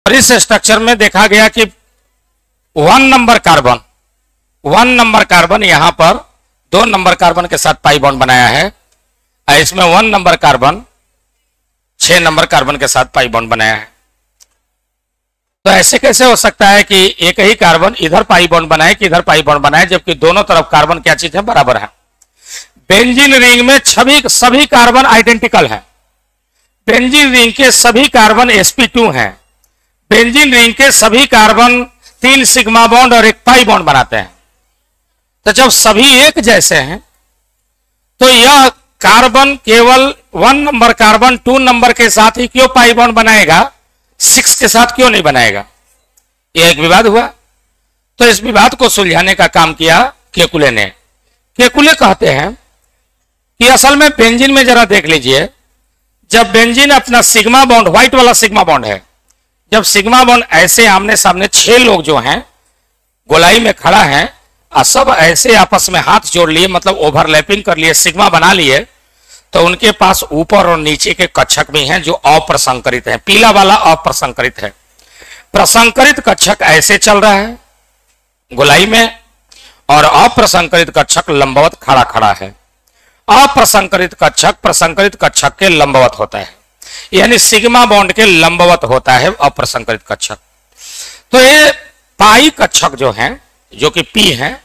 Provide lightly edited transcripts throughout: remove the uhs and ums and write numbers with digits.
और इस स्ट्रक्चर में देखा गया कि 1 नंबर कार्बन यहां पर 2 नंबर कार्बन के साथ पाई बॉन्ड बनाया है, और इसमें 1 नंबर कार्बन 6 नंबर कार्बन के साथ पाई बॉन्ड बनाया है। तो ऐसे कैसे हो सकता है कि एक ही कार्बन इधर पाई बॉन्ड बनाए कि इधर पाई बॉन्ड बनाए, जबकि दोनों तरफ कार्बन क्या चीज है, बराबर है। बेंजीन रिंग में सभी कार्बन आइडेंटिकल है। बेंजीन रिंग के सभी कार्बन sp2 हैं। बेंजीन रिंग के सभी कार्बन 3 सिग्मा बॉन्ड और 1 पाई बॉन्ड बनाते हैं। तो जब सभी एक जैसे हैं तो यह कार्बन केवल 1 नंबर कार्बन 2 नंबर के साथ ही क्यों पाई बॉन्ड बनाएगा, 6 के साथ क्यों नहीं बनाएगा? यह एक विवाद हुआ। तो इस विवाद को सुलझाने का काम किया केकुले ने। केकुले कहते हैं कि असल में बेंजीन में जरा देख लीजिए, जब बेंजीन अपना सिग्मा बॉन्ड, व्हाइट वाला सिग्मा बॉन्ड है, जब सिग्मा बॉन्ड ऐसे आमने सामने 6 लोग जो हैं गोलाई में खड़ा है और सब ऐसे आपस में हाथ जोड़ लिए, मतलब ओवरलैपिंग कर लिए, सिग्मा बना लिए, तो उनके पास ऊपर और नीचे के कक्षक भी हैं जो अप्रसंकरित हैं। पीला वाला अप्रसंकरित है। प्रसंकरित कक्षक ऐसे चल रहा है गोलाई में, और अप्रसंकरित कक्षक लंबवत खड़ा खड़ा है। अप्रसंकरित कक्षक प्रसंकरित कक्षक के लंबवत होता है, यानी सिग्मा बॉन्ड के लंबवत होता है अप्रसंकरित कक्षक। तो ये पाई कक्षक जो हैं, जो कि पी हैं,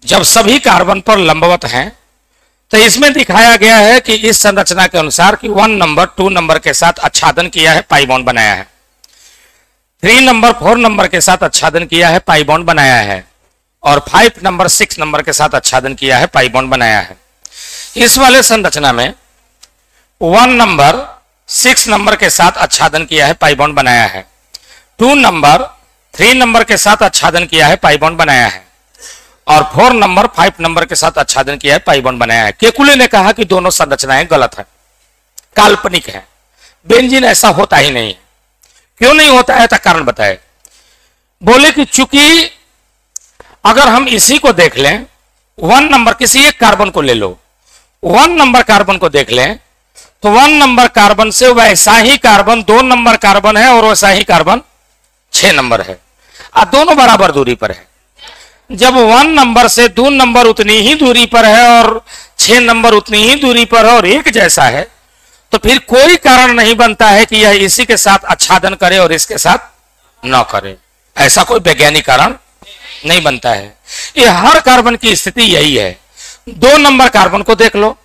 जब सभी कार्बन पर लंबवत हैं, तो इसमें दिखाया गया है कि इस संरचना के अनुसार कि 1 नंबर 2 नंबर के साथ आच्छादन किया है, पाई बॉन्ड बनाया है। 3 नंबर 4 नंबर के साथ आच्छादन किया है, पाई बॉन्ड बनाया है, और 5 नंबर 6 नंबर के साथ आच्छादन किया है, पाई बॉन्ड बनाया है। इस वाले संरचना में 1 नंबर 6 नंबर के साथ आच्छादन किया है, पाई बॉन्ड बनाया है। 2 नंबर 3 नंबर के साथ आच्छादन किया है, पाई बॉन्ड बनाया है, और 4 नंबर 5 नंबर के साथ आच्छादन किया है, पाई बॉन्ड बनाया है। केकुले ने कहा कि दोनों संरचनाएं गलत है, काल्पनिक है, बेंजीन ऐसा होता ही नहीं है। क्यों नहीं होता है, तो कारण बताए। बोले कि चूंकि अगर हम इसी को देख लें, 1 नंबर किसी एक कार्बन को ले लो, 1 नंबर कार्बन को देख लें, तो 1 नंबर कार्बन से वैसा ही कार्बन 2 नंबर कार्बन है, और वैसा ही कार्बन 6 नंबर है, और दोनों बराबर दूरी पर है। जब 1 नंबर से 2 नंबर उतनी ही दूरी पर है और 6 नंबर उतनी ही दूरी पर है और एक जैसा है, तो फिर कोई कारण नहीं बनता है कि यह इसी के साथ आच्छादन करे और इसके साथ न करे। ऐसा कोई वैज्ञानिक कारण नहीं बनता है। ये हर कार्बन की स्थिति यही है। 2 नंबर कार्बन को देख लो,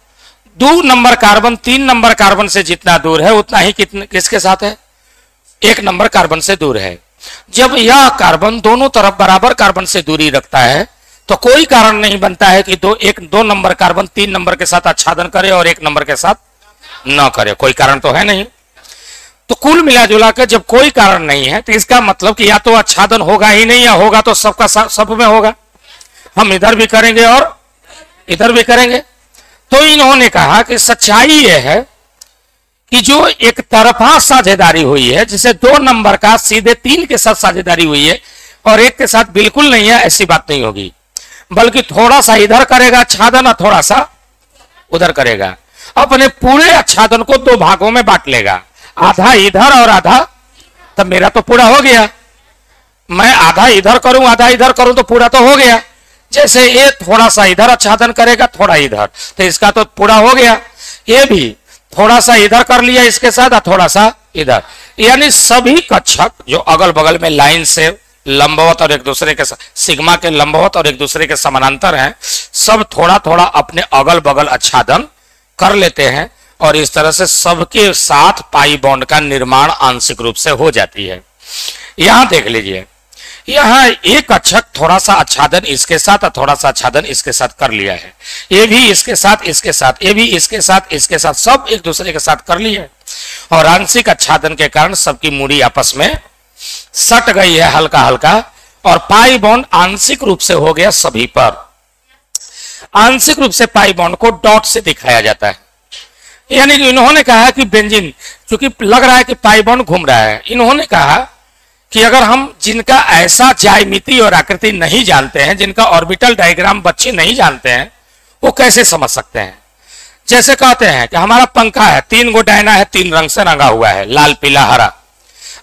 2 नंबर कार्बन 3 नंबर कार्बन से जितना दूर है उतना ही किसके साथ है, 1 नंबर कार्बन से दूर है। जब यह कार्बन दोनों तरफ बराबर कार्बन से दूरी रखता है, तो कोई कारण नहीं बनता है कि 2 नंबर कार्बन 3 नंबर के साथ आच्छादन करे और 1 नंबर के साथ न करे। कोई कारण तो है नहीं। तो कुल मिला जुला कर जब कोई कारण नहीं है, तो इसका मतलब कि या तो आच्छादन होगा ही नहीं, या होगा तो सबका सब में होगा। हम इधर भी करेंगे और इधर भी करेंगे। तो इन्होंने कहा कि सच्चाई यह है कि जो एक तरफा साझेदारी हुई है, जिसे 2 नंबर का सीधे 3 के साथ साझेदारी हुई है और 1 के साथ बिल्कुल नहीं है, ऐसी बात नहीं होगी। बल्कि थोड़ा सा इधर करेगा आच्छादन और थोड़ा सा उधर करेगा। अपने पूरे आच्छादन को 2 भागों में बांट लेगा, आधा इधर और आधा, तब मेरा तो पूरा हो गया। मैं आधा इधर करूं आधा इधर करूं तो पूरा तो हो गया। जैसे ये थोड़ा सा इधर आच्छादन करेगा, थोड़ा इधर, तो इसका तो पूरा हो गया। ये भी थोड़ा सा इधर कर लिया इसके साथ और थोड़ा सा इधर, यानी सभी कक्षक जो अगल बगल में लाइन से लंबवत और एक दूसरे के सिग्मा के लंबवत और एक दूसरे के समानांतर हैं, सब थोड़ा थोड़ा अपने अगल बगल आच्छादन कर लेते हैं, और इस तरह से सबके साथ पाई बॉन्ड का निर्माण आंशिक रूप से हो जाती है। यहां देख लीजिए, यहां एक कक्षक थोड़ा सा आच्छादन इसके साथ और थोड़ा सा आच्छादन इसके साथ कर लिया है, ये भी इसके साथ इसके साथ, ये भी इसके साथ इसके साथ, सब एक दूसरे के साथ कर लिए, और आंशिक आच्छादन के कारण सबकी मूड़ी आपस में सट गई है हल्का हल्का, और पाई बॉन्ड आंशिक रूप से हो गया सभी पर। आंशिक रूप से पाई बॉन्ड को डॉट से दिखाया जाता है। यानी कि इन्होंने कहा कि बेंजीन, चूंकि लग रहा है कि पाई बॉन्ड घूम रहा है, इन्होंने कहा कि अगर हम जिनका ऐसा ज्यामिति और आकृति नहीं जानते हैं, जिनका ऑर्बिटल डायग्राम बच्चे नहीं जानते हैं, वो कैसे समझ सकते हैं। जैसे कहते हैं कि हमारा पंखा है, 3 गो डायना है, 3 रंग से रंगा हुआ है, लाल पीला हरा।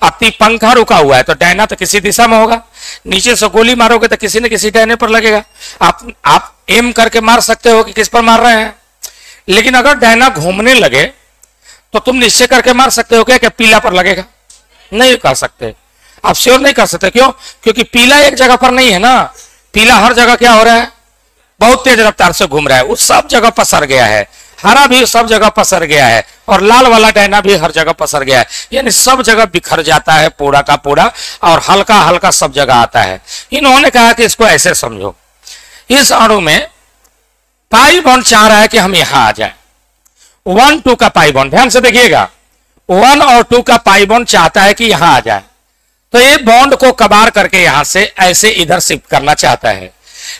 अब पंखा रुका हुआ है तो डायना तो किसी दिशा में होगा, नीचे से गोली मारोगे तो किसी न किसी डायने पर लगेगा। आप एम करके मार सकते हो कि किस पर मार रहे हैं, लेकिन अगर डायना घूमने लगे तो तुम निश्चय करके मार सकते हो क्या कि पीला पर लगेगा? नहीं कर सकते, आप श्योर नहीं कर सकते। क्यों? क्योंकि पीला एक जगह पर नहीं है ना, पीला हर जगह क्या हो रहा है, बहुत तेज रफ्तार से घूम रहा है, उस सब जगह पसर गया है। हरा भी सब जगह पसर गया है और लाल वाला डायना भी हर जगह पसर गया है, यानी सब जगह बिखर जाता है पूरा का पूरा और हल्का हल्का सब जगह आता है। इन्होंने कहा कि इसको ऐसे समझो, इस अणु में पाई बॉन्ड चाह रहा है कि हम यहां आ जाए, 1 2 का पाई बॉन्ड, ध्यान से देखिएगा, 1 और 2 का पाई बॉन्ड चाहता है कि यहां आ जाए, तो ये बॉन्ड को कबार करके यहां से ऐसे इधर शिफ्ट करना चाहता है।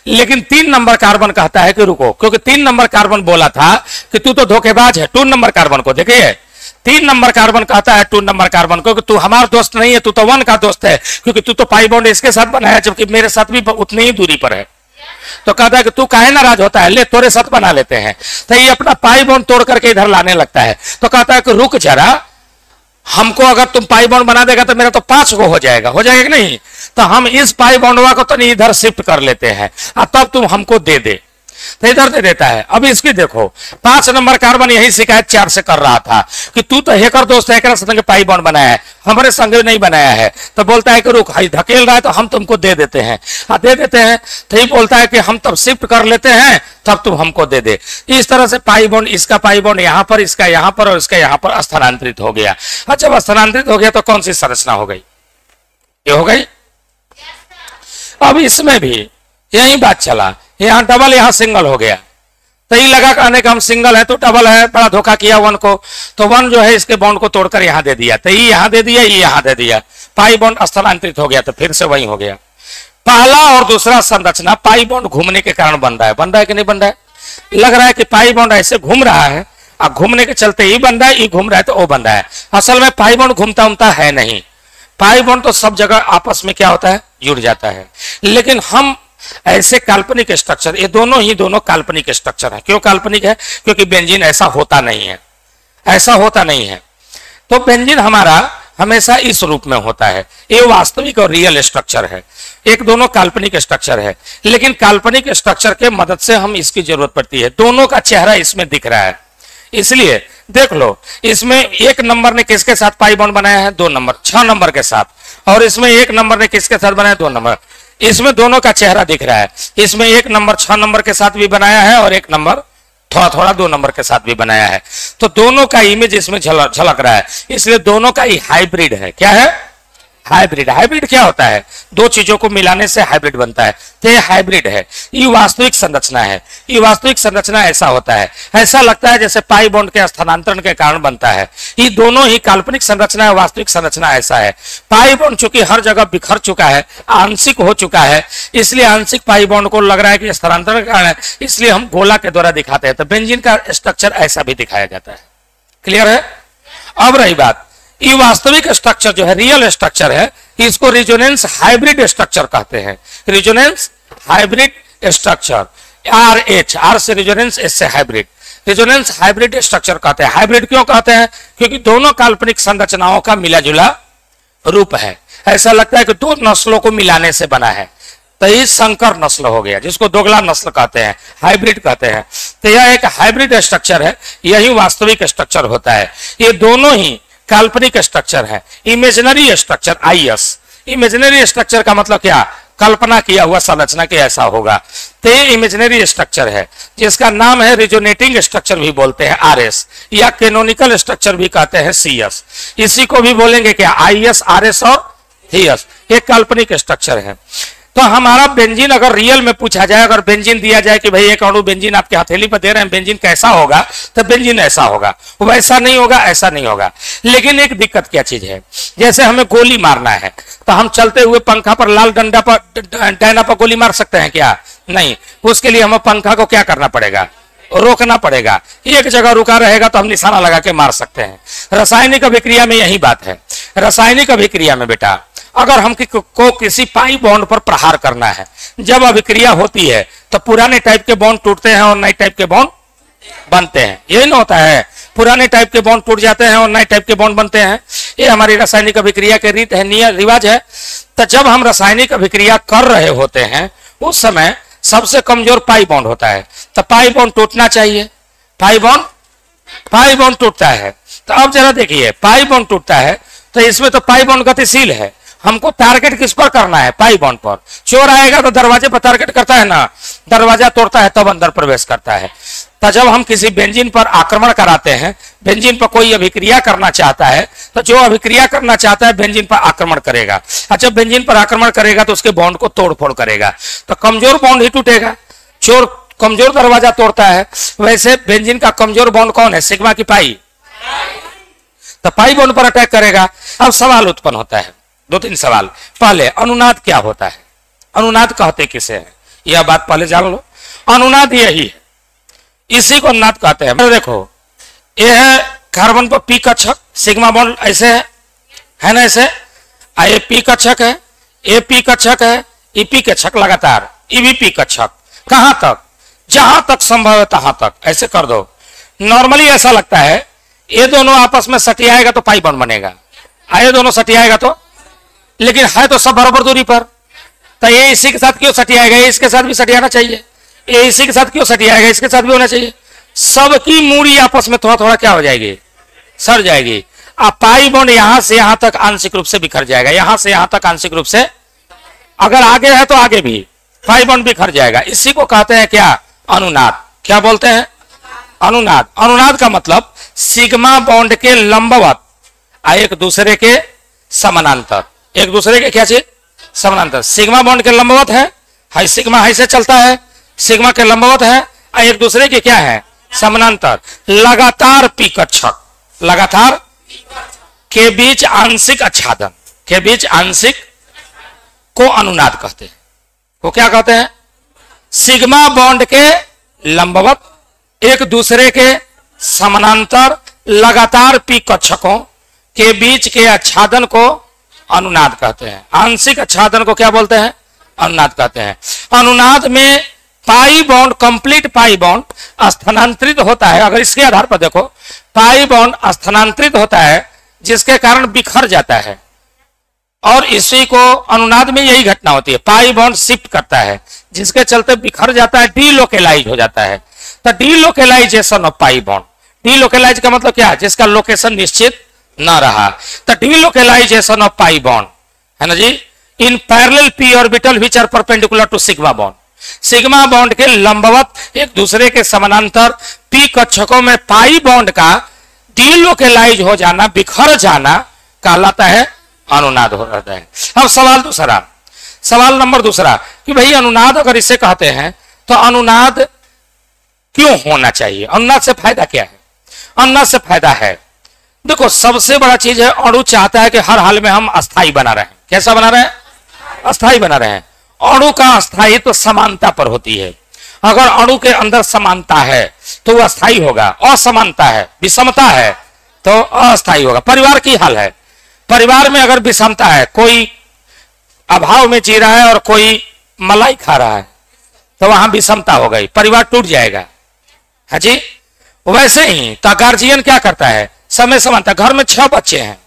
लेकिन 3 नंबर कार्बन कहता है कि रुको, क्योंकि 3 नंबर कार्बन बोला था कि तू तो धोखेबाज है। 2 नंबर कार्बन को देखिए, 3 नंबर कार्बन कहता है 2 नंबर कार्बन को कि तू हमारा दोस्त नहीं है, तू तो 1 का दोस्त है, क्योंकि तू तो पाई बॉन्ड इसके साथ बनाया जबकि मेरे साथ भी उतनी ही दूरी पर है। तो कहता है कि तू काहे नाराज होता है, ले तोरे साथ बना लेते हैं। तो ये अपना पाई बॉन्ड तोड़ करके इधर लाने लगता है। तो कहता है कि रुक जरा, हमको अगर तुम पाई बॉन्ड बना देगा तो मेरा तो 5 को हो जाएगा कि नहीं, तो हम इस पाई बॉन्डवा को तो नहीं इधर शिफ्ट कर लेते हैं और तब तुम हमको दे दे, तो इधर दे देता है। अब इसकी देखो, 5 नंबर कार्बन यही शिकायत 4 से कर रहा था कि तू तो हैकर दोस्त है, हैकर संग पाई बॉन्ड बनाया है, हमारे संग नहीं बनाया है। तो बोलता है कि रुक, हाई धकेल रहा है तो हम तुमको दे देते हैं, दे देते हैं। तो ये बोलता है कि हम तब शिफ्ट कर लेते हैं तब तुम हमको दे दे। इस तरह से पाई बॉन्ड, इसका पाई बॉन्ड यहां पर, इसका यहां पर और इसका यहां पर स्थानांतरित हो गया। अच्छा, जब स्थानांतरित हो गया तो कौन सी संरचना हो गई? ये हो गई। अब इसमें भी यही बात चला, यहां डबल यहां सिंगल हो गया, तो ये लगा कहने का हम सिंगल है तो डबल है, बड़ा धोखा किया 1 को। तो 1 जो है इसके बॉन्ड को तोड़कर यहां दे दिया, तो ये यहां दे दिया, ये यहां दे दिया, पाई बॉन्ड स्थानांतरित हो गया, तो फिर से वही हो गया। पहला और दूसरा संरचना पाई बॉन्ड घूमने के कारण बन रहा है कि नहीं बन रहा है? लग रहा है कि पाई बॉन्ड ऐसे घूम रहा है और घूमने के चलते ये बन रहा है, ये घूम रहा है तो वो बन रहा है। असल में पाई बॉन्ड घूमता उमता है नहीं, पाई बॉन्ड तो सब जगह आपस में क्या होता है, जुड़ जाता है। लेकिन हम ऐसे काल्पनिक स्ट्रक्चर, ये दोनों काल्पनिक स्ट्रक्चर है। क्यों काल्पनिक है? क्योंकि बेंजीन ऐसा होता नहीं है, ऐसा होता नहीं है। तो बेंजीन हमारा हमेशा इस रूप में होता है, ये वास्तविक और रियल स्ट्रक्चर है। एक दोनों काल्पनिक स्ट्रक्चर है, लेकिन काल्पनिक स्ट्रक्चर के मदद से हम इसकी जरूरत पड़ती है। दोनों का चेहरा इसमें दिख रहा है, इसलिए देख लो, इसमें 1 नंबर ने किसके साथ पाई बॉन्ड बनाया है? 2 नंबर, 6 नंबर के साथ। और इसमें 1 नंबर ने किसके साथ बनाया? 2 नंबर। इसमें दोनों का चेहरा दिख रहा है। इसमें 1 नंबर 6 नंबर के साथ भी बनाया है और 1 नंबर थोड़ा थोड़ा 2 नंबर के साथ भी बनाया है। तो दोनों का इमेज इसमें झलक रहा है, इसलिए दोनों का ही हाइब्रिड है। क्या है? हाइब्रिड। हाइब्रिड क्या होता है? 2 चीजों को मिलाने से हाइब्रिड बनता है, तो ये हाइब्रिड है। ये वास्तविक संरचना है। ये वास्तविक संरचना ऐसा होता है, ऐसा लगता है जैसे पाई बॉन्ड के स्थानांतरण के कारण बनता है। ये दोनों ही काल्पनिक संरचना है, वास्तविक संरचना ऐसा है। पाई बॉन्ड चूंकि हर जगह बिखर चुका है, आंशिक हो चुका है, इसलिए आंशिक पाई बॉन्ड को लग रहा है कि स्थानांतरण के कारण है, इसलिए हम गोला के द्वारा दिखाते हैं। तो बेंजीन का स्ट्रक्चर ऐसा भी दिखाया जाता है। क्लियर है? अब रही बात, ये वास्तविक स्ट्रक्चर जो है, रियल स्ट्रक्चर है, इसको रिजोनेंस हाइब्रिड स्ट्रक्चर कहते हैं। रिजोनेंस हाइब्रिड स्ट्रक्चर, आर से रिजोनेंस, एस से हाइब्रिड, रिजोनेंस हाइब्रिड स्ट्रक्चर कहते हैं। हाइब्रिड क्यों कहते हैं? क्योंकि दोनों काल्पनिक संरचनाओं का मिला जुला रूप है। ऐसा लगता है कि 2 नस्लों को मिलाने से बना है, तो ये संकर नस्ल हो गया, जिसको दोगला नस्ल कहते हैं, हाइब्रिड कहते हैं। तो यह एक हाइब्रिड स्ट्रक्चर है, यही वास्तविक स्ट्रक्चर होता है। ये दोनों ही काल्पनिक स्ट्रक्चर है। Imaginary structure, is, imaginary structure का मतलब क्या? कल्पना किया हुआ संरचना के ऐसा होगा, तो ये इमेजिनरी स्ट्रक्चर है, जिसका नाम है रिजोनेटिंग स्ट्रक्चर भी बोलते हैं, आरएस, या कैनोनिकल स्ट्रक्चर भी कहते हैं, सीएस। इसी को भी बोलेंगे क्या? आईएस, आरएस और हीएस। ये काल्पनिक स्ट्रक्चर है। तो हमारा बेंजीन अगर रियल में पूछा जाए, अगर बेंजीन दिया जाए कि भाई एक अणु बेंजीन आपके हथेली पर दे रहे हैं, बेंजीन कैसा होगा, तो बेंजीन ऐसा होगा, वैसा नहीं होगा, ऐसा नहीं होगा। लेकिन एक दिक्कत क्या चीज है, जैसे हमें गोली मारना है, तो हम चलते हुए पंखा पर लाल डंडा पर, डायना पर गोली मार सकते हैं क्या? नहीं। उसके लिए हमें पंखा को क्या करना पड़ेगा? रोकना पड़ेगा। एक जगह रुका रहेगा तो हम निशाना लगा के मार सकते हैं। रासायनिक अभिक्रिया में यही बात है। रासायनिक अभिक्रिया में बेटा, अगर हम को किसी पाई बॉन्ड पर प्रहार करना है, जब अभिक्रिया होती है तो पुराने टाइप के बॉन्ड टूटते हैं और नए टाइप के बॉन्ड बनते हैं, यही ना होता है। पुराने टाइप के बॉन्ड टूट जाते हैं और नए टाइप के बॉन्ड बनते हैं। ये हमारी रासायनिक अभिक्रिया के रीत है, नियम रिवाज है। तो जब हम रासायनिक अभिक्रिया कर रहे होते हैं उस समय सबसे कमजोर पाई बॉन्ड होता है, तो पाई बॉन्ड टूटना चाहिए। पाई बॉन्ड टूटता है। तो अब जरा देखिए, पाई बॉन्ड टूटता है तो इसमें तो पाई बॉन्ड गतिशील है, हमको टारगेट किस पर करना है? पाई बॉन्ड पर। चोर आएगा तो दरवाजे पर टारगेट करता है ना, दरवाजा तोड़ता है तब अंदर प्रवेश करता है। तो जब हम किसी बेंजीन पर आक्रमण कराते हैं, बेंजीन पर कोई अभिक्रिया करना चाहता है, तो जो अभिक्रिया करना चाहता है बेंजीन पर आक्रमण करेगा। अच्छा, बेंजीन पर आक्रमण करेगा तो उसके बॉन्ड को तोड़फोड़ करेगा, तो कमजोर बॉन्ड ही टूटेगा। चोर कमजोर दरवाजा तोड़ता है, वैसे बेंजीन का कमजोर बॉन्ड कौन है? सिग्मा की पाई। तो पाई बॉन्ड पर अटैक करेगा। अब सवाल उत्पन्न होता है, 2-3 सवाल। पहले, अनुनाद क्या होता है? अनुनाद कहते किसे हैं? यह बात पहले जान लो। अनुनाद यही है, इसी को अनुनाद कहते हैं। देखो, यह है कार्बन पर पी कक्षक, सिग्मा बॉन्ड ऐसे है ना, ऐसे। ये पी कक्षक है, ए पी कक्षक है, ई पी कक्षक लगातार, ई भी पी कक्षक। कहां तक? जहां तक संभव है तहां तक ऐसे कर दो। नॉर्मली ऐसा लगता है ये दोनों आपस में सटियाएगा तो पाई बॉन्ड बनेगा, ये दोनों सटियाएगा तो, लेकिन है तो सब बराबर दूरी पर। तो ये इसी के साथ क्यों सटियाएगा? ये इसके साथ भी सटियाना चाहिए। ये इसी के साथ क्यों सटियाएगा? इसके साथ भी होना चाहिए। सबकी मूड़ी आपस में थोड़ा थोड़ा क्या हो जाएगी? सर जाएगी। अब पाई बॉन्ड यहां से यहां तक आंशिक रूप से बिखर जाएगा, यहां से यहां तक आंशिक रूप से, अगर आगे है तो आगे भी पाई बॉन्ड बिखर जाएगा। इसी को कहते हैं क्या? अनुनाद। क्या बोलते हैं? अनुनाद। अनुनाद का मतलब सिग्मा बॉन्ड के लंबवत, एक दूसरे के समानांतर। एक दूसरे के क्या चीज? समानांतर। सिग्मा बॉन्ड के लंबवत है, हाई सिग्मा हाई से चलता है, सिग्मा के लंबवत है, एक दूसरे के क्या है? समानांतर। लगातार पी कक्षक, लगातार के बीच आंशिक आच्छादन, के बीच आंशिक को अनुनाद कहते हैं। को क्या कहते हैं? सिग्मा बॉन्ड के लंबवत, एक दूसरे के समानांतर, लगातार पी कक्षकों के बीच के आच्छादन को अनुनाद कहते हैं। आंशिक आच्छादन को क्या बोलते हैं? अनुनाद कहते हैं। अनुनाद में pi bond, complete pi bond स्थानांतरित होता है। अगर इसके आधार पर देखो, पाई बॉन्ड स्थानांतरित होता है जिसके कारण बिखर जाता है, और इसी को अनुनाद में यही घटना होती है। पाई बॉन्ड शिफ्ट करता है जिसके चलते बिखर जाता है, डीलोकेलाइज हो जाता है। तो डीलोकेलाइजेशन ऑफ पाई बॉन्ड, डीलोकेलाइज का मतलब क्या? जिसका लोकेशन निश्चित ना रहा। तो डीलोकेलाइजेशन ऑफ पाई बॉन्ड है ना जी, in parallel p orbital which are perpendicular to sigma bond. Sigma bond के लंबवत, एक दूसरे के समानांतर पी कक्षकों में पाई बॉन्ड का डीलोकेलाइज हो जाना, बिखर जाना कहलाता है अनुनाद हो रहता है। अब सवाल दूसरा, सवाल नंबर दूसरा कि भाई अनुनाद अगर इसे कहते हैं तो अनुनाद क्यों होना चाहिए? अनुनाद से फायदा क्या है? अनुनाद से फायदा है, देखो सबसे बड़ा चीज है, अणु चाहता है कि हर हाल में हम अस्थाई बना रहे हैं। कैसा बना रहे हैं? अस्थाई बना रहे हैं। अणु का अस्थायित्व तो समानता पर होती है। अगर अणु के अंदर समानता है तो वह अस्थाई होगा, असमानता है, विषमता है तो अस्थाई होगा। परिवार की हाल है, परिवार में अगर विषमता है, कोई अभाव में जी रहा है और कोई मलाई खा रहा है, तो वहां विषमता हो गई, परिवार टूट जाएगा। है जी। वैसे ही तो गार्जियन क्या करता है? समय समानता। घर में 6 बच्चे हैं,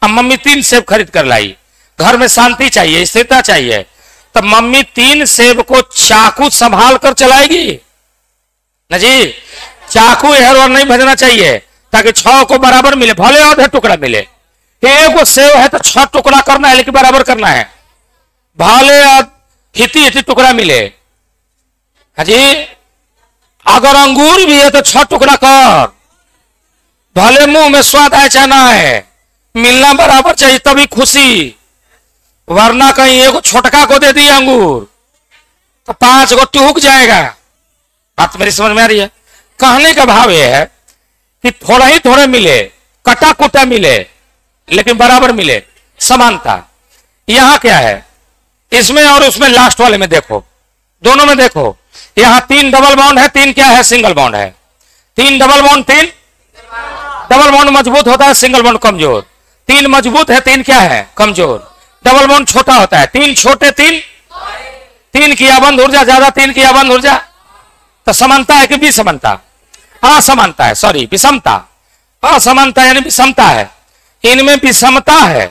अब मम्मी 3 सेब खरीद कर लाई, घर में शांति चाहिए, स्थिरता चाहिए, तो मम्मी 3 सेब को चाकू संभाल कर चलाएगी ना जी। चाकू इधर और नहीं भेजना चाहिए ताकि 6 को बराबर मिले, भले आधे टुकड़ा मिले। एक सेब है तो 6 टुकड़ा करना है, लेकिन बराबर करना है, भले हिती हिती टुकड़ा मिले। हाँ जी। अगर अंगूर भी है तो 6 टुकड़ा कर, भले मुंह में स्वाद आए चाहे ना है, मिलना बराबर चाहिए तभी खुशी। वरना कहीं एक छोटका को दे दिए अंगूर तो 5 को टूक जाएगा। बात मेरी समझ में आ रही है? कहने का भाव यह है कि थोड़ा ही थोड़े मिले, कटा कुटा मिले, लेकिन बराबर मिले, समानता। यहां क्या है? इसमें और उसमें लास्ट वाले में देखो, दोनों में देखो, यहां 3 डबल बॉन्ड है, 3 क्या है? सिंगल बॉन्ड है। 3 डबल बॉन्ड, 3 डबल बॉन्ड मजबूत होता है, सिंगल बॉन्ड कमजोर। 3 मजबूत है, 3 क्या है? कमजोर। डबल बॉन्ड छोटा होता है, 3 छोटे, 3 की आबंध ऊर्जा ज्यादा, 3 की आबंध ऊर्जा। तो समानता है कि विषमता? असमानता है, सॉरी विषमता। असमानता यानी विषमता है, इनमें विषमता है।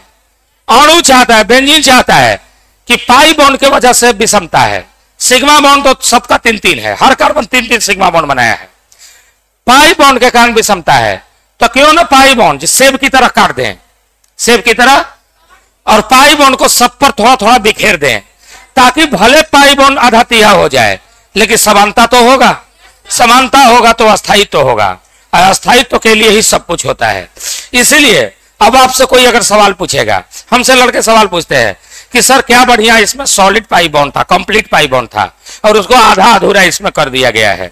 अणु चाहता है, बेंजीन चाहता है कि पाई बॉन्ड के वजह से विषमता है। सिग्मा बॉन्ड तो सबका 3-3 है, हर कार्बन 3-3 सिग्मा बॉन्ड बनाया है। पाई बॉन्ड के कारण विषमता है, तो क्यों ना पाई बॉन्ड सेब की तरह काट दें, सेब की तरह, और पाई बॉन्ड को सब पर थोड़ा थोड़ा बिखेर दें, ताकि भले पाई बॉन्ड आधा तिहा हो जाए लेकिन समानता तो होगा, समानता होगा तो अस्थायित्व होगा, और अस्थायित्व के लिए ही सब कुछ होता है। इसीलिए अब आपसे कोई अगर सवाल पूछेगा, हमसे लड़के सवाल पूछते हैं कि सर क्या बढ़िया इसमें सॉलिड पाई बॉन्ड था, कंप्लीट पाई बॉन्ड था, और उसको आधा अधूरा इसमें कर दिया गया है।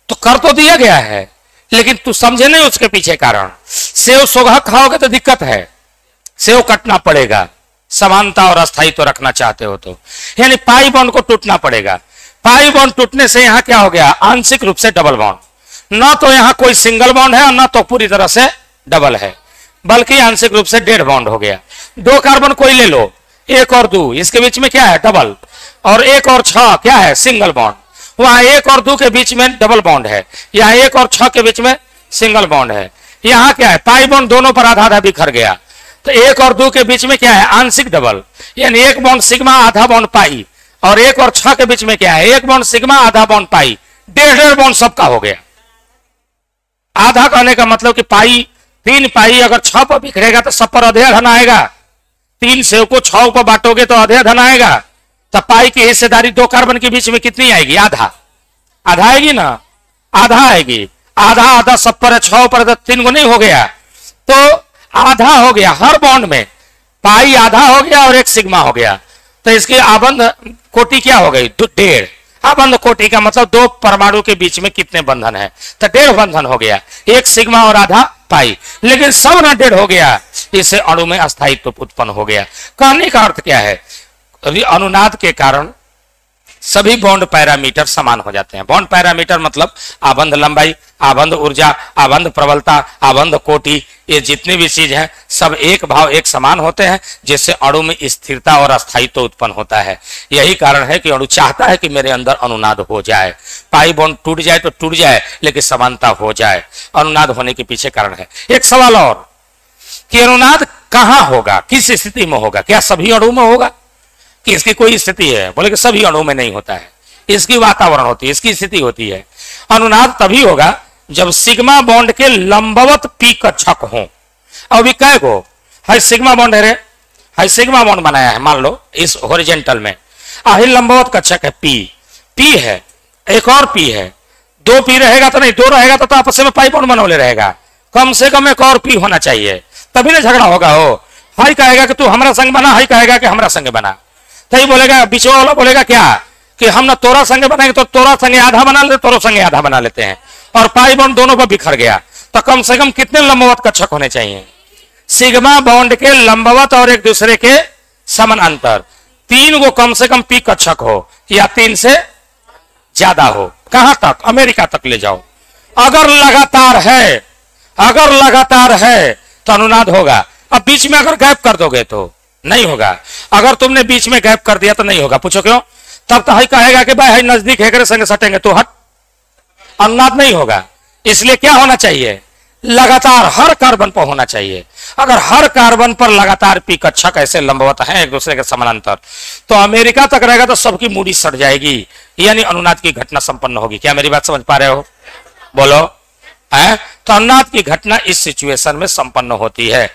तो कर तो दिया गया है, लेकिन तू समझे नहीं उसके पीछे कारण। सेव सोगा खाओगे तो दिक्कत है, सेव कटना पड़ेगा, समानता और अस्थायित्व रखना चाहते हो तो, यानी पाई बॉन्ड को टूटना पड़ेगा। पाई बॉन्ड टूटने से यहां क्या हो गया, आंशिक रूप से डबल बॉन्ड, ना तो यहां कोई सिंगल बॉन्ड है और ना तो पूरी तरह से डबल है, बल्कि आंशिक रूप से डेढ़ बॉन्ड हो गया। 2 कार्बन कोई ले लो, 1 और 2, इसके बीच में क्या है, डबल, और 1 और 6 क्या है, सिंगल बॉन्ड। वहां 1 और 2 के बीच में डबल बॉन्ड है, यहाँ 1 और 6 के बीच में सिंगल बॉन्ड है। यहाँ क्या है, पाई बॉन्ड दोनों पर आधा आधा बिखर गया, तो 1 और 2 के बीच में क्या है, आंशिक डबल, यानी 1 बॉन्ड सिग्मा आधा बॉन्ड पाई, और 1 और 6 के बीच में क्या है, 1 बॉन्ड सिग्मा आधा बॉन्ड पाई, डेढ़ बॉन्ड सबका हो गया। आधा कहने का मतलब कि पाई 3 पाई अगर 6 पर बिखरेगा तो सब पर आधे धन आएगा। 3 सेव को 6 पर बांटोगे तो आधे धन आएगा, तो पाई की हिस्सेदारी 2 कार्बन के बीच में कितनी आएगी, आधा, आधा आएगी ना, आधा आएगी, आधा आधा सब पर 6 पर 3 को नहीं हो गया, तो आधा हो गया। हर बॉन्ड में पाई आधा हो गया और 1 सिग्मा हो गया, तो इसकी आबंध कोटि क्या हो गई, 1.5। आबंध कोटि का मतलब 2 परमाणु के बीच में कितने बंधन है, तो 1.5 बंधन हो गया, 1 सिग्मा और आधा पाई, लेकिन सब ना 1.5 हो गया, इससे अणु में अस्थायित्व उत्पन्न हो गया। कहने का अर्थ क्या है, अनुनाद के कारण सभी बॉन्ड पैरामीटर समान हो जाते हैं। बॉन्ड पैरामीटर मतलब आबंध लंबाई, आबंध ऊर्जा, आबंध प्रबलता, आबंध कोटि, ये जितने भी चीज हैं सब एक भाव एक समान होते हैं, जिससे अणु में स्थिरता और अस्थायित्व उत्पन्न होता है। यही कारण है कि अणु चाहता है कि मेरे अंदर अनुनाद हो जाए, पाई बॉन्ड टूट जाए तो टूट जाए लेकिन समानता हो जाए, अनुनाद होने के पीछे कारण है। एक सवाल और कि अनुनाद कहां होगा, किस स्थिति में होगा, क्या सभी अणु में होगा कि इसकी कोई स्थिति है, बोले कि सभी अणु में नहीं होता है, इसकी वातावरण होती है, इसकी स्थिति होती है। अनुनाद तभी होगा जब सिग्मा बॉन्ड के लंबवत पी कक्षक हो। अब कै को है सिग्मा बॉन्ड है रे, है सिग्मा बॉन्ड बनाया है, मान लो इस हॉरिजॉन्टल में, आही लंबवत कक्षक है पी, पी है, एक और पी है, 2 पी रहेगा तो नहीं, 2 रहेगा तो आपस में पाई बॉन्ड बनौले रहेगा, कम से कम एक और पी होना चाहिए, तभी ना झगड़ा होगा। हो हाई कहेगा कि तू हमारा संग बना, हाई कहेगा कि हमारा संग बना, तभी बोलेगा, बीच वाला बोलेगा क्या कि हम ना तोरा संगे बनाएंगे, तो तोरा संगे आधा बना लेते, तोरा संगे आधा बना लेते हैं, और पाई बॉन्ड दोनों पर बिखर गया, तो कम से कम कितने लंबवत कक्षक होने चाहिए, सिग्मा बॉन्ड के लंबवत और एक दूसरे के समानांतर 3 को कम से कम पी कक्षक हो, या 3 से ज्यादा हो। कहां तक, अमेरिका तक ले जाओ। अगर लगातार है, अगर लगातार है तो अनुनाद होगा। अब बीच में अगर गैप कर दोगे तो नहीं होगा, अगर तुमने बीच में गैप कर दिया तो नहीं होगा। पूछो क्यों, तब तो हाई कहेगा कि भाई नजदीक है, संगे सटेंगे तो हट, अनुनाद नहीं होगा। इसलिए क्या होना चाहिए, लगातार हर कार्बन पर होना चाहिए। अगर हर कार्बन पर लगातार पी कक्षक ऐसे लंबवत हैं एक दूसरे के समानांतर, तो अमेरिका तक रहेगा तो सबकी मूडी सट जाएगी, यानी अनुनाद की घटना संपन्न होगी। क्या मेरी बात समझ पा रहे हो, बोलो है? तो अनुनाद की घटना इस सिचुएशन में संपन्न होती है।